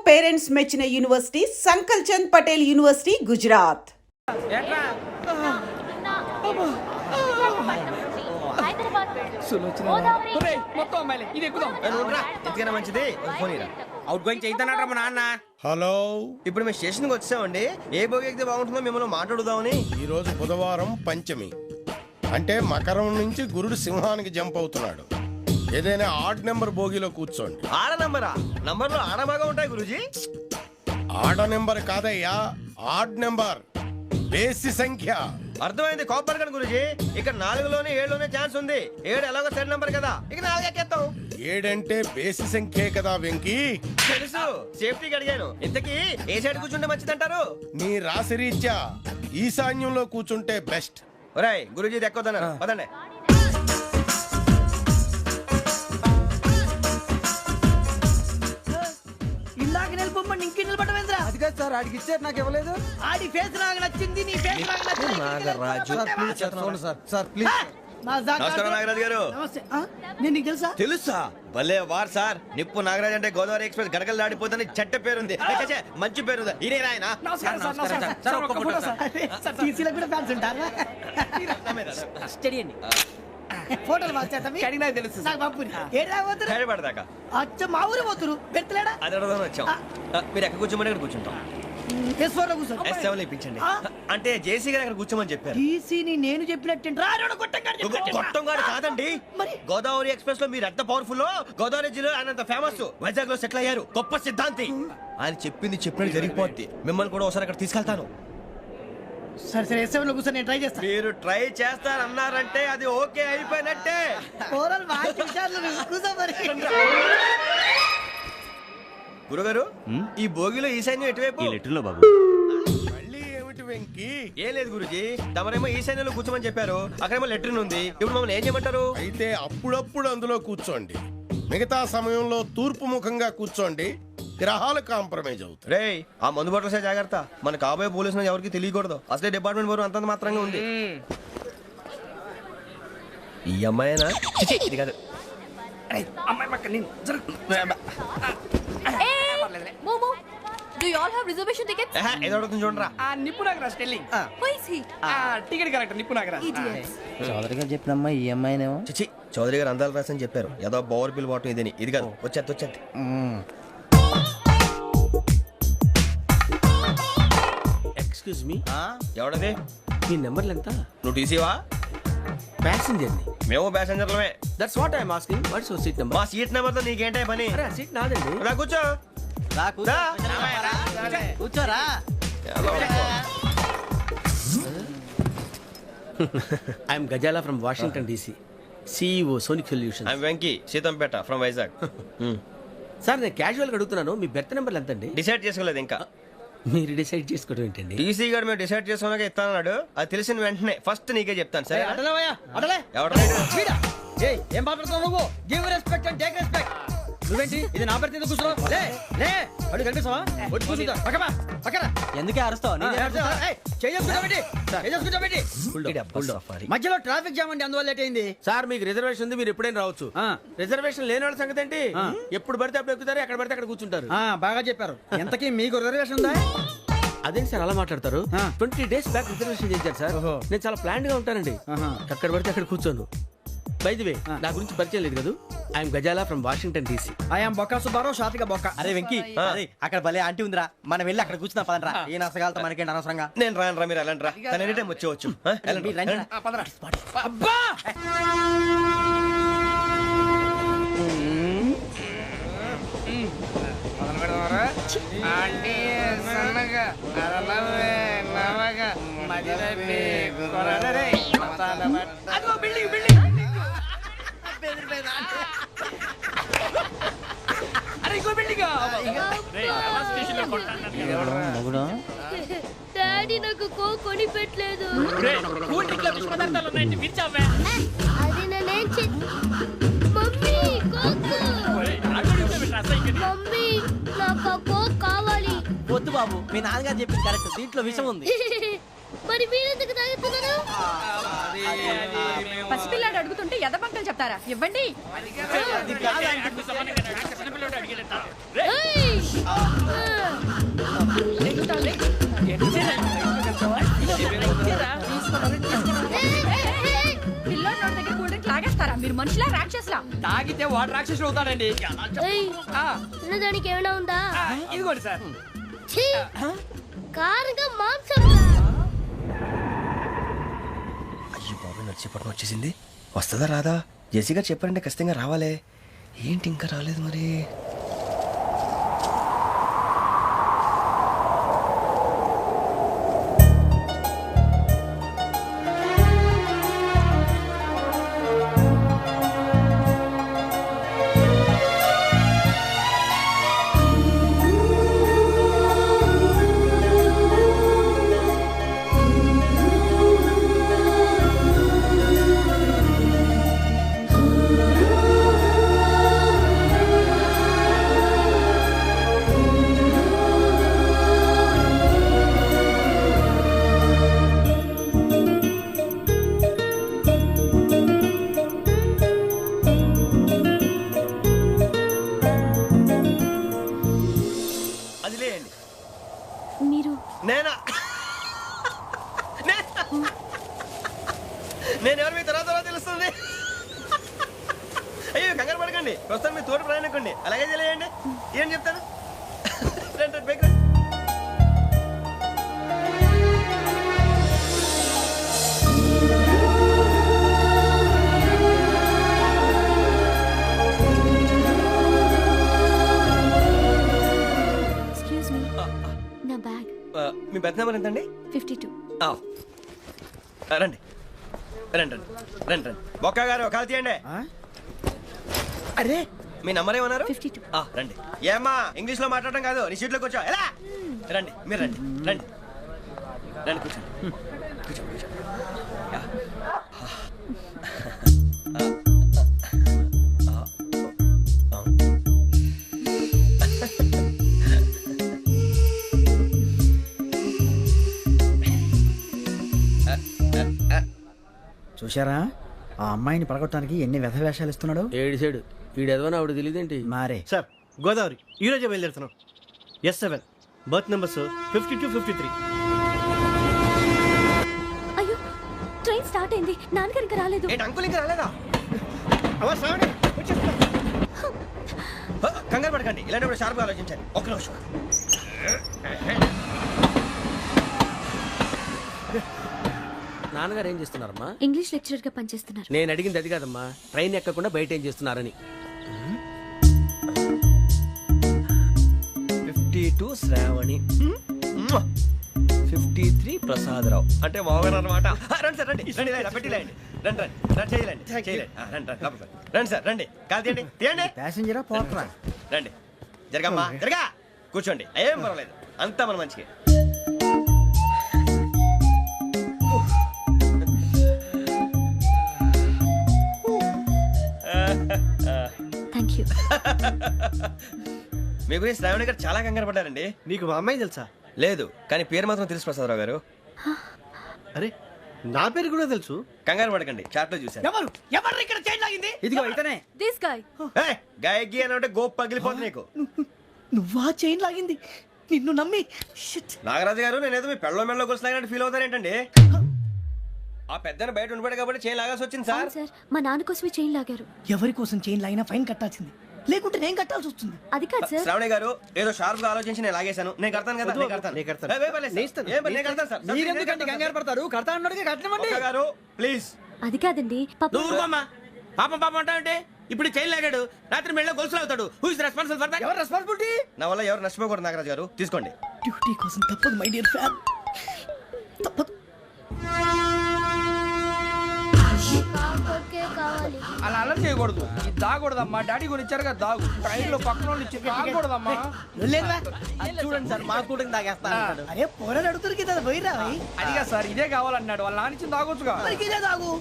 Parents మెచ్చిన university Sankalchand Patel university Gujarat. Out going చేద్దానట మా నాన్న. హలో, ఇప్పుడు మేము స్టేషన్కి వచ్చామండి. ఏ బోగి ఎక్కితే బాగుంటుందో మిమ్మల్ని మాట్లాడుదామని. ఈ రోజు బుధవారం పంచమి, అంటే మకరం నుంచి గురుడు సింహానికి జంప్ అవుతున్నాడు. ఏదైనా ఆడ్ నెంబర్ బోగిలో కూర్చోండి. ఆడ నంబరా? నంబర్లో ఆడ బాగా ఉంటాయి గురూజీ. ఆడ నెంబర్ కాదయ్యా, ఆడ్ నెంబర్, బేసి సంఖ్య. అర్థమైంది కాపర్ కానీ గురూజీ. ఇక్కడ 4లోనే 7లోనే ఛాన్స్ ఉంది. 7 ఎలాగో సెడ్ నంబర్ కదా, ఇక 4 ఎక్కేస్తాం. 7 అంటే బేసి సంఖ్యే కదా వెంకీ. తెలుసు, సేఫ్టీకి అడిగాను. ఇంతకీ ఏ సైడ్ కూర్చుంటే మంచిదంటారు? నీ రాశి రీత్యా ఈశాన్యంలో కూర్చుంటే బెస్ట్. ఒరేయ్ గురూజీ దెక్కొద్దన్నారు, పదండి. ఇందాక నిలబొమ్మని ఇంకే నిలబడమేంద్రా? అది కాదు సార్, ఆడికి ఇచ్చారు, నాకు ఇవ్వలేదు. ఆడి ఫేస్ నాకు నచ్చింది, నీ ఫేస్ నాకు నచ్చింది. నాగరాజు. Sir please. నమస్కారం నాగరాజు గారు. నమస్తే. నేను నీకు తెలుసా? తెలుసా? భలే వార్ సార్. నిప్పు నాగరాజ్ అంటే గోదావరి ఎక్స్ప్రెస్ గడగలు దాడిపోతుంది చెట్ట పేరుంది. మంచి పేరుంది. ఇదే ఆయన. టీసీలో కూడా ఫ్యాన్స్ ఉంటారా? ఫోటోలు తెలుసు నాకు పంపుని. ఏడా పోతురు? హైదరాబాద్ అచ్చ మా ఊరు పోతురు. పెడతలేడా? అది అడగదామని వచ్చాం. మీరు ఎక్కడ కూర్చోమని అక్కడ కూర్చుంటాం. S4 లో కూర్చో. S7 ఇప్పించండి. అంటే జేసీ గారు అక్కడ కూర్చోమని చెప్పారు. టీసీని నేను చెప్పినట్టు గొట్టం గారు కాదండి. మరి? గోదావరి ఎక్స్ప్రెస్ లో మీరు ఎంత పవర్ఫుల్, గోదావరి జిల్లా ఆయన ఫేమస్. వైజాగ్ లో సెటిల్ అయ్యారు. గొప్ప సిద్ధాంతి. ఆయన చెప్పింది చెప్పినట్టు జరిగిపోద్ది. మిమ్మల్ని కూడా ఒకసారి అక్కడ తీసుకెళ్తాను. సరే సరే, S7 లో కూర్చొని నేను ట్రై చేస్తాను. మీరు ట్రై చేస్తారన్నారంటే అది ఓకే అయిపోయినట్టే. ఓవరాల్ బాగా విషయాలు కూర్చో మరి. గురుగారు, ఈ భోగిలో ఈశాన్యం ఎటువైపు? మళ్ళీ ఏమిటి వెంకీ? ఏం లేదు గురుజీ, తమరేమో ఈశాన్యంలో కూర్చోమని చెప్పారు. అక్కడేమో లెట్రిన్ ఉంది. ఇప్పుడు మమ్మల్ని ఏం చేయమంటారు? అయితే అప్పుడప్పుడు అందులో కూర్చోండి. మిగతా సమయంలో తూర్పు ముఖంగా కూర్చోండి. గ్రహాలు కాంప్రమైజ్ అవుతాయి. రేయ్, ఆ మందు బాటలసే జాగ్రత్త. మన కాబోయే పోలీసులు ఎవరికి తెలియకూడదు. అసలే డిపార్ట్మెంట్ బోరు అంతంత మాత్రంగా ఉంది. ఈ అమ్మాయినా? చిచి, ఇది కాదు. Do you all have reservation tickets? ఏదో అడుగుతుంది చూడరా. నిప్పు Nagaraj telling. Who is he? Ticket correct, నిప్పు నాగరాజ్. Idiots. చౌదరి గారు చెప్పినమ్మా ఈ అమ్మాయినేమో. చిచి, చౌదరి గారు అందాలు రాసని చెప్పారు. ఏదో బోర్ బిల్ బాటం ఇదని. ఇది కాదు, వచ్చేది. Excuse me, ఎవడది? మీ నెంబర్లు ఎంత? నువ్వు టీసీవా? ప్యాసింజర్ ని. మేము ప్యాసెంజర్లమే. That's what I'm asking. What's your seat number? మా సీట్ నెంబర్ తో నీకేంటే పని? అరే ఆ సీట్ నాదండి. రా కూర్చో. కూర్చోరా. I'm Gazala from Washington DC, CEO Sonic Solution. I'm Venky, Seethampeta from Vizag. Sir నేను క్యాజువల్గా అడుగుతున్నాను, మీ బెర్త్ నెంబర్లు ఎంత అండి? డిసైడ్ చేసుకోలేదు ఇంకా. మీరు డిసైడ్ చేసుకోవడం ఏంటండి? టీసీ గారు మేము డిసైడ్ చేసుకున్నాక ఇస్తానన్నాడు. అది తెలిసిన వెంటనే ఫస్ట్ నీకే చెప్తాను. సరే ఎవరు? ఏం మాట్లాడుతున్నావు నువ్వు? Give respect and take respect. నువ్వేంటి ఇది నా పరిస్థితి కూర్చున్నావు? లే అడుగు కనిపిస్తావా? వచ్చి కూర్చుంటా. పక్కన ఎందుకే అరుస్తావు? మధ్యలో ట్రాఫిక్ జామ్ అండి, అందువల్ల లేట్ అయింది. సార్ మీకు రిజర్వేషన్ ఉంది, మీరు ఎప్పుడైనా రావచ్చు. రిజర్వేషన్ లేని వాళ్ళ సంగతి ఏంటి? ఎప్పుడు పడితే అప్పుడు ఎక్కుతారు, ఎక్కడ పడితే అక్కడ కూర్చుంటారు. బాగా చెప్పారు. ఎంతకీ మీకు రిజర్వేషన్ ఉందా? అదేంటి సార్ అలా మాట్లాడతారు? 20 days బ్యాక్ రిజర్వేషన్ చేశారు సార్. నేను చాలా ప్లాన్డ్ గా ఉంటానండి. అక్కడ పడితే అక్కడ కూర్చోను. బై ది వే, నా గురించి పరిచయం లేదు కదా. I'm Gazala from Washington DC. I'm Bokka Subbarao, షాతిక బొక్క. అరే వెంకీ, అక్కడ భలే ఆంటీ ఉందిరా, మనం వెళ్ళి అక్కడ కూర్చున్నా పదనరా. ఏ నసగాలతో మనకేంటి అనవసరంగా. నేను రాను రా, మీరు వెళ్ళండి రా. తన ఎనీ టైం వచ్చేవచ్చు. అబ్బా డాడీ నాకు కొని పెట్టలేదు. అది నేనేం మమ్మీ మమ్మీ నాకు కోక్ కావాలి. వద్దు బాబు, మీ నాన్నగారు చెప్పింది కరెక్ట్, దీంట్లో విషయం ఉంది. మరి మీరెందుకు తాగుతున్నారు? పసిపిల్లాడు అడుగుతుంటే ఎదబంకలు చెప్తారా? ఇవ్వండి. ఏయ్! మనుషులా రాక్షసులా? తాగితే వాడు రాక్షసుడు అవుతాడండి. దానికి ఏమైనా ఉందా? ఇదిగోండి సార్. కారుగా మాంసం. అయ్యో బాబు నడిచేపట్నం వచ్చేసింది. వస్తుందా రాదా? జెసి గారు చెప్పారంటే ఖచ్చితంగా రావాలే. ఏంటి ఇంకా రాలేదు మరి? అది లేయండి. మీరు నేనా? నేను ఎవరు మీ తర్వాత తెలుస్తుంది. అయ్యో కంగారు పడకండి, ప్రస్తుతం మీ తోటి ప్రయాణకండి. అలాగే తెలియండి. ఏం చెప్తాను? రండి, రండి, పైకి రండి. ఎక్స్క్యూజ్ మీ, నా బ్యాగ్. మీ బెత్ నెంబర్ ఎంతండి? 52. రండి రండి రండి రండి రండి. బొక్క గారు కాల్ తీయండి. అరే మీ నంబర్ ఏమన్నారు? 52. రండి. ఏమ్మా ఇంగ్లీష్ లో మాట్లాడడం కాదు, నీ సీట్లోకి వచ్చా. ఎలా రండి, మీరు రండి రండి రండి, కూర్చోండి కూర్చోండి కూర్చోండి. చూశారా ఆ అమ్మాయిని పడగొట్టడానికి ఎన్ని వ్యధ వేషాలు ఇస్తున్నాడు. ఏడు సైడు ఈడెదవని ఆవిడ తెలియదేంటి? మారే సార్ గోదావరి ఈరోజే బయలుదేరుతున్నాం. S7 berth numbers 52, 53. అయ్యో, ట్రైన్ స్టార్ట్ అయింది. నాన్నగారు ఇంకా రాలేదు. ఏంటి అంకుల్ ఇంకా రాలేదా? కంగారు పడకండి, ఇలాంటప్పుడు షార్ప్గా ఆలోచించండి. ఒక్క నిమిషం. నాన్నగారు ఏం చేస్తున్నారమ్మా? ఇంగ్లీష్ లెక్చరర్ గా పనిచేస్తున్నారు. నేను అడిగింది అది కాదమ్మా, ట్రైన్ ఎక్కకుండా బయట ఏం చేస్తున్నారని. 52 శ్రావణి, 53 ప్రసాదరావు అంటే మామగారు అనమాట. రండి సార్, రండి రండి, ఇలా పెట్టి లేండి. రండి రండి రండి, చేయలేండి చేయలేండి. రండి రండి లోపలికి రండి. రండి సార్, రండి. కాదు తీయండి తీయండి. ప్యాసింజరా పోట్రా. రండి, జరగమ్మా జరగా, కూర్చోండి. ఏం పర్వాలేదు, అంతా మన మంచిగా. Thank you. మీ గురించి శ్రావణి గారు చాలా కంగారు పడ్డారండి. నీకు మా అమ్మాయి తెలుసా? లేదు, కానీ పేరు మాత్రం తెలుసు ప్రసాదరావు గారు. అరే నా పేరు కూడా తెలుసు. కంగారు పడకండి, చాట్లో చూశాను. ఎవరు ఎవరు ఇక్కడ చైన్ లాగింది? ఇదిగో ఇతనే. This guy. గాయకి అని అంటే గోప్ పగిలిపోతుంది నీకు. నువ్వా చైన్ లాగింది? నిన్ను నమ్మి షిట్. నాగరాజు గారు, నేనేదో మీ పెళ్ళ మెళ్ళలో కొలుసులాగినట్టు ఫీల్ అవుతారేంటండి? ఆ పెద్దని బయట ఉండిపోయాడు కాబట్టి చేయి లాగాల్సి వచ్చింది సార్. సార్, మా నాన్న కోసమే చైన్ లాగారు. ఎవరి కోసం చైన్ లాగినా ఫైన్ కట్టాల్సింది, లేకుంటే నేను కట్టాల్సి వస్తుంది. అది కాదు సార్. శ్రావణి గారు ఏదో షార్ప్ గా ఆలోచించి నేను లాగేశాను. నేను కడతాను కదా, నేను కడతాను. నేను కడతాను. ఏ, పర్లేదు సార్. ఏం పర్లేదు, నేను కడతాను సార్. మీరెందుకంటే కంగారు పడతారు? కడతా అన్నాడుగా కట్టమండి. ఒక్క గారు ప్లీజ్. అది కాదండి, పాపం. నువ్వు ఊరుకోమ్మా. పాపం పాపం అంటావంటే ఇప్పుడు చైన్ లాగాడు, రాత్రి మెళ్ళ గొలుసులు అవుతాడు. Who is responsible for that? ఎవరు రెస్పాన్సిబిలిటీ? నా వల్ల ఎవరు నష్టపోకూడదు నాగరాజు గారు, తీసుకోండి. డ్యూటీ కోసం తప్పదు మై డియర్ ఫ్యాన్, తప్పదు. అలా అలర్ట్ చేయకూడదు. ఇది దాగకూడదమ్మా. డాడీ కూడా ఇచ్చారు కదా దాగు. ట్రైన్ లో పక్కన వాళ్ళు ఇచ్చి దాగకూడదమ్మా. చూడండి సార్, మా కూడా తాగేస్తా. అరే పోరాడు అడుగుతారు కదా, పోయిరా అదిగా సార్, ఇదే కావాలన్నాడు. వాళ్ళ నాన్న ఇచ్చింది తాగొచ్చుగా. ఇదే తాగు.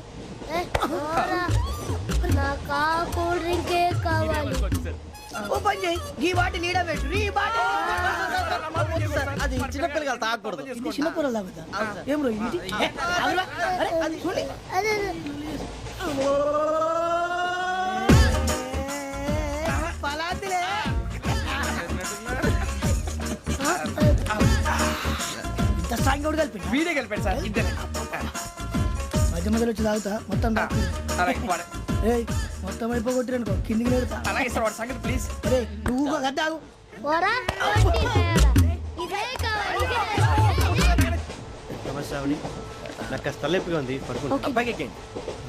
ఓ పని చేయి, ఈ బాటి లీడ పెట్టు. ఈ బాటి అది చిన్నపిల్లలు తాగకూడదు. ఇది చిన్న పొరలు తాగుతా. ఏం రో ఇది? అరే అది చూడండి. పలాతిలే. ఇంత స్ట్రాంగ్ కూడా కలిపి వీడే గెలిపాడు సార్, ఇద్దరే. మధ్య మధ్యలో వచ్చి తాగుతా మొత్తం తాగు. అలాగే ఏయ్ మొత్తం అయిపోగొట్టిరనుకో కిందికి నేడుతా. అలాగే సార్ వాడి సంగతి ప్లీజ్. అరే నువ్వు గద్దాగు. శ్రావణి నాకు కాస్త తలెప్పిగా ఉంది పడుకుంటా. అబ్బాయికి ఎక్కండి.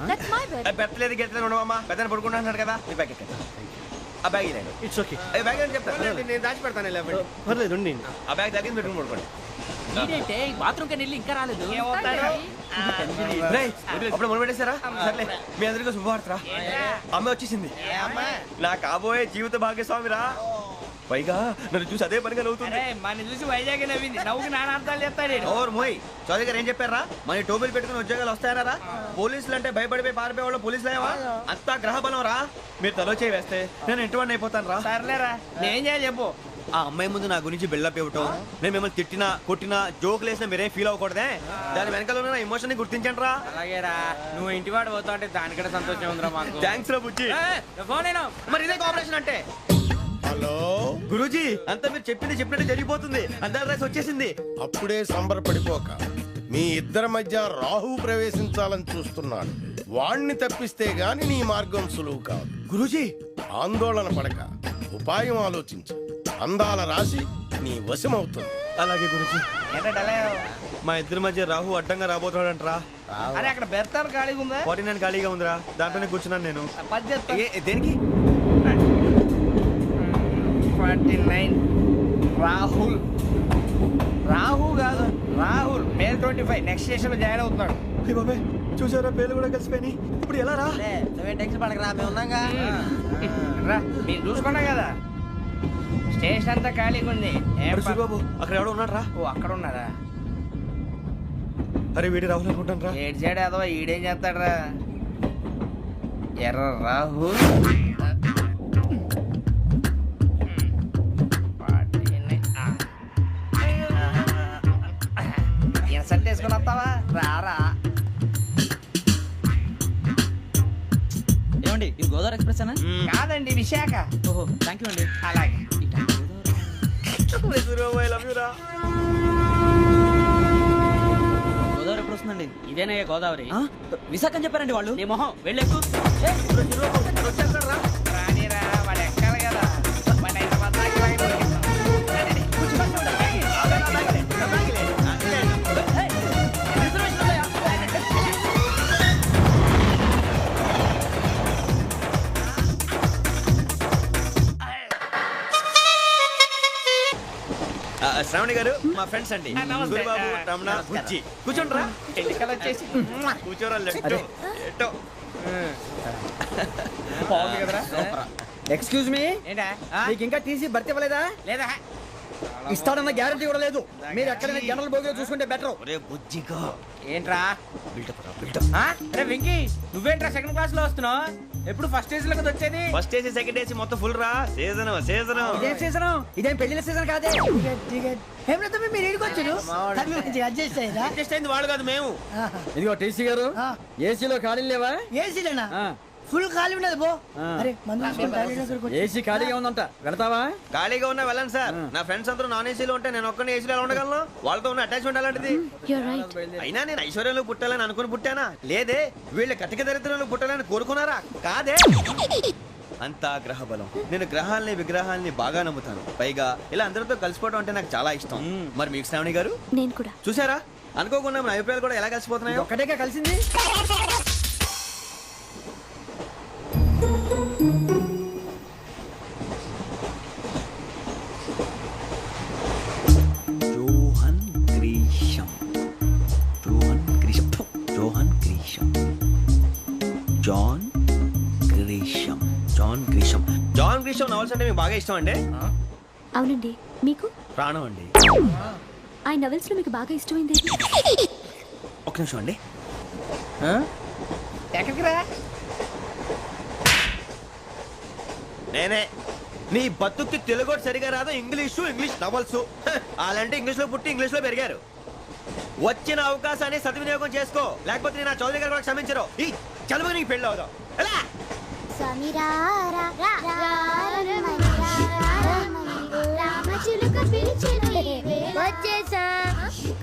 That's my bed. పెట్టలేదు గెట్టలేదు ఉండవమ్మా పెద్దని పడుకుంటున్నాడు కదా ఈ బ్యాగ్ ఎక్కండి. ఆ బ్యాగ్ ఇలాండి ఇట్స్ ఓకే. ఈ బ్యాగ్ అని చెప్తాను నేను దాచి పెడతాను. పర్లేదు ఉండి. ఆ బ్యాగ్ తగ్గింది పెట్టుకుని పడుకోండి. బాత్రూమ్ కి వెళ్ళి ఇంకా రాలేదు. రేయ్, అప్పుడు మొదలు పెట్టేశారా? సర్లే మీ అందరికీ శుభవార్తరా. అమ్మ వచ్చేసింది. నా కాబోయే జీవిత భాగ్యస్వామిరా. పైగా నన్ను చూసి అదే పనిగా నవ్వుతుంది. మన చూసి వైజాగ్ నవ్వింది. నవ్వుకి నాన్న అర్థాలు చెప్తాడు. ఓర్ మోయ్ చౌదరి గారు ఏం చెప్పారా? మన టోబీలు పెట్టుకుని ఉద్యోగాలు వస్తాయనరా? పోలీసులు అంటే భయపడిపోయి పారిపోయే వాళ్ళు పోలీసులు అయ్యావా? అంతా గ్రహ బలం రా. మీరు తలో చేయి వేస్తే నేను ఇంటివాడిని అయిపోతాను రా. సర్లేరా నేనేం చేయాలి చెప్పు. ఆ అమ్మాయి ముందు నా గురించి బిల్డప్ ఇవ్వటం, నేను మిమ్మల్ని తిట్టినా కొట్టినా జోకులు వేసినా మీరేం ఫీల్ అవ్వకూడదే. దాని వెనకాల ఉన్న ఎమోషన్ ని గుర్తించండి రా. అలాగేరా నువ్వు ఇంటి వాడు పోతా అంటే దానికంటే సంతోషం ఉందిరా మాకు. థ్యాంక్స్ రా బుజ్జి. ఫోన్ అయినా మరి ఇదే కోఆపరేషన్ అంటే. హలో గురూజీ అంతా మీరు చెప్పింది చెప్పినట్టు జరిగిపోతుంది. అందాల రైస్ వచ్చేసింది. అప్పుడే సంబరపడిపోక మీ ఇద్దరి మధ్య రాహు ప్రవేశించాలని చూస్తున్నాడు. వాణ్ణి తప్పిస్తే గాని నీ మార్గం సులువు కాదు. గురూజీ ఆందోళన పడక ఉపాయం ఆలోచించు. అందాల రాశి నీ వశమవుతుంది. అలాగే గురూజీ. ఏంటంటే మా ఇద్దరి మధ్య రాహు అడ్డంగా రాబోతున్నాడంట్రా. అరే అక్కడ బెర్తాలు ఖాళీగా ఉందా? 49 ఖాళీగా ఉందిరా. దాంట్లోనే కూర్చున్నాను నేను. దేనికి 49 రాహుల్. రాహు కాదు రాహుల్. మే 25 నెక్స్ట్ స్టేషన్ లో జాయిన్ అవుతున్నాడు. బాబే చూసారా పేర్లు కూడా కలిసిపోయినాయి. ఇప్పుడు ఎలా రా? నువ్వేం టెన్షన్ పడకరా మేము ఉన్నాగా. రా మీరు చూసుకున్నా కదా స్టేషన్ అంతా ఖాళీగా ఉంది. బాబు అక్కడ ఎవడో ఉన్నాడు రా. ఓ అక్కడ ఉన్నారా? అరే వీడి రాహుల్ అనుకుంటాను రా. ఏడు సైడ్ అదో ఈడేం చేస్తాడరా? ఎర్ర రాహుల్ ఇన్సల్ట్ వేసుకుని వస్తావా? రారా. ఏమండి ఇది గోదావరి ఎక్స్ప్రెస్ అనా? కాదండి విశాఖ. ఓహో థ్యాంక్ యూ అండి. అలాగే గోదావరి ఎప్పుడు వస్తుందండి? ఇదేనయ్య గోదావరి. విశాఖ అని చెప్పారండి వాళ్ళు. నీ మొహం వెళ్ళెక్కు. రానిరా వాడు ఎక్కాలి కదా. వాడు హైదరాబాద్ దాకా ఇలాగే దొరికిస్తాం. రండి, కూర్చో. శ్రావణి గారు మా ఫ్రెండ్స్ అండి. నమస్తే. గురుబాబు రమణ బుజ్జి. కూర్చోండి రా. ఎన్నికలు వచ్చేసి కూర్చోరా. లెట్టో ఎట్టో. బాగుంది కదరా. ఎక్స్క్యూజ్ మీ, ఏంటా? మీకు ఇంకా టీసీ భర్తీ ఇవ్వలేదా? లేదా ఇస్తాడన్న గ్యారంటీ కూడా లేదు. మీరు ఎక్కడైనా జనరల్ బోగిలో చూసుకుంటే బెటర్. ఒరే బుజ్జిగా ఏంట్రా? బిల్డప్ రా బిల్డప్. అరే వెంకీ నువ్వేంట్రా సెకండ్ క్లాస్ లో వస్తున్నావు? ఎప్పుడు ఫస్ట్ ఏజ్ లో కదా వచ్చేది? ఫస్ట్ ఏసీ సెకండ్ ఏసీ మొత్తం ఫుల్ రా. Season season. ఇదేం సీజన్? ఇదేం పెళ్లిన సీజన్ కాదే. ఏమిటో మీరు ఏడుకొచ్చారు అడ్జస్ట్ అయ్యారా? అడ్జస్ట్ అయింది వాడు కాదు మేము. ఇదిగో టీసీ గారు, ఏసీలో ఖాళీ లేవా? ఏసీలేనా? ఫుల్ ఖాళీ ఉన్నది బో. అరే మందు తీసుకొని టాయిలెట్ దగ్గరకు వచ్చి. ఏసీ ఖాళీగా ఉందంట, వెళతావా? ఖాళీగా ఉన్నా వెళ్ళండి సార్. నా ఫ్రెండ్స్ అందరూ నాన్ ఏసీలో ఉంటే నేను ఒక్కనే ఏసీలో ఎలా ఉండగలను? వాళ్ళతో ఉన్న అటాచ్మెంట్ అలాంటిది. You're right. అయినా నేను ఐశ్వర్యంలో పుట్టాలని అనుకుని పుట్టానా? లేదే. వీళ్ళ కటిక దరిద్రంలో పుట్టాలని కోరుకున్నారా? కాదే. అంతా గ్రహ బలం. నేను గ్రహాలని విగ్రహాలని బాగా నమ్ముతాను. పైగా ఇలా అందరితో కలిసిపోవడం అంటే నాకు చాలా ఇష్టం. మరి మీకు శ్రావణి గారు? నేను కూడా. చూసారా అనుకోకుండా మన అభిప్రాయాలు కూడా ఎలా కలిసిపోతున్నాయో. ఒక్కటేగా కలిసింది. John Grisham. John Grisham. John Grisham. John Grisham. John Grisham. John Grisham novels అంటే మీకు బాగా ఇష్టం అండి? అవునండి. మీకు? ప్రాణం అండి. ఆ నవెల్స్ లో మీకు బాగా ఇష్టమైంది? ఒక్క నిమిషం అండి. ఎక్కడికి రా? నేనే. నీ బతుక్కి తెలుగు సరిగా రాదు. English novels. అలాంటి ఇంగ్లీష్ లో పుట్టి ఇంగ్లీష్ లో పెరిగారు. వచ్చిన అవకాశాన్ని సద్వినియోగం చేసుకో, లేకపోతే నేను నా చౌదరి గారు కూడా క్షమించరు. ఈ చదువు నీకు పెళ్ళి అవుదాం. ఎలా? వచ్చేసా,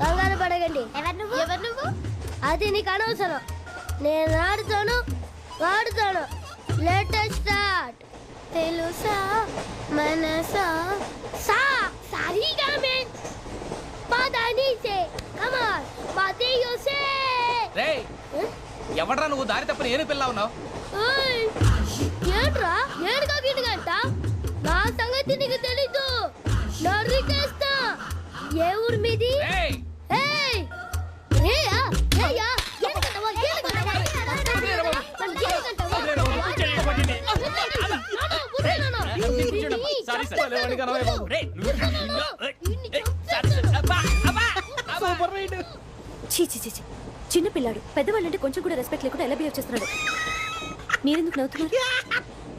కంగారు పడగండి. ఎవరు నువ్వు? అది నీకు అనవసరం. నేను ఆడుతాను వాడుతాను. లెట్ స్టార్ట్ తెలుసా మనసా సా సారీగా మెన్ పదని సే కమాన్ మాదేయో సే రేయ్ ఎవడ్రా నువ్వు దారి తప్పని ఏను పిల్ల ఉన్నావు ఓయ్ ఏంట్రా ఏడుగా గిడుగంట నా సంగతి నీకు తెలీదు నరికేస్తా ఏ ఊరు మీది రేయ్ ఏయ్ రేయా రేయా ఏడుగంటవా చీ చీ చీ చీ. చిన్న పిల్లాడు పెద్దవాళ్ళంటే కొంచెం కూడా రెస్పెక్ట్ లేకుండా ఎలా బిహేవ్ చేస్తున్నాడు మీరెందుకు నవ్వుతున్నారు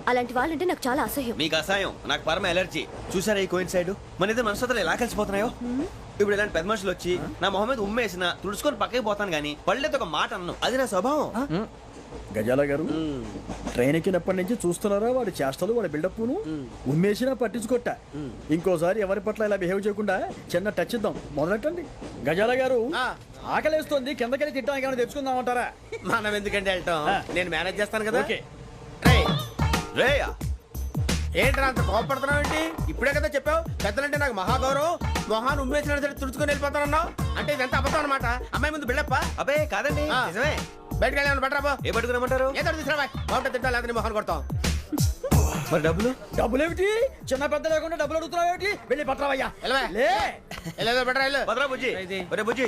అలాంటి వాళ్ళంటే నాకు చాలా అసహ్యం మీకు అసహాయం నాకు పరమ ఎలర్జీ చూసారా ఈ కోయిన్ సైడ్ మన ఇద్దరు మనసులు ఎలా కలిసిపోతున్నాయో ఇప్పుడు ఇలాంటి పెద్ద మనుషులు వచ్చి నా మొహం మీద ఉమ్మేసిన తుడుచుకొని పక్కకి పోతాను కానీ పళ్ళేతో ఒక మాట అన్ను అది నా స్వభావం గజాల గారు ట్రైన్ ఎక్కినప్పటి నుంచి చూస్తున్నారా వాడి చేష్టలు వాడి బిల్డప్ను ఉమ్మేసినా పట్టించుకోట ఇంకోసారి ఎవరి పట్ల ఇలా బిహేవ్ చేయకుండా చిన్న టచ్ ఇద్దాం మొదలెట్టండి గజాల గారు ఆకలేస్తుంది కిందకెళ్ళి తిట్టడానికి ఏమైనా తెచ్చుకుందామంటారా మనం ఎందుకంటే వెళ్తాం నేను మేనేజ్ చేస్తాను కదా ఓకే రేయా ఏంట్రా అంత కోపడుతున్నావు ఏంటి ఇప్పుడే కదా చెప్పావు పెద్దలంటే నాకు మహాగౌరవం మొహాన్ని ఉమ్మేసిన సరే తుడుచుకొని వెళ్ళిపోతానన్నావు అంటే ఇదంతా అబద్ధం అనమాట అమ్మాయి ముందు బిళ్ళప్ప అబ్బే కాదండి నిజమే బయటకు వెళ్ళాను బట్రాబో ఏ పట్టుకురమ్మంటారు ఏదో తీసుకురా బాగుంటుంది తింటా లేదా మొహాన్ని కొడతాం మరి డబ్బులు డబ్బులు ఏమిటి చిన్న పెద్ద లేకుండా డబ్బులు అడుగుతున్నావు ఏమిటి వెళ్ళి పట్టరావయ్యా వెళ్ళవా? లే వెళ్ళేదో బట్రా వెళ్ళు భద్రా బుజ్జి ఒరే బుజ్జి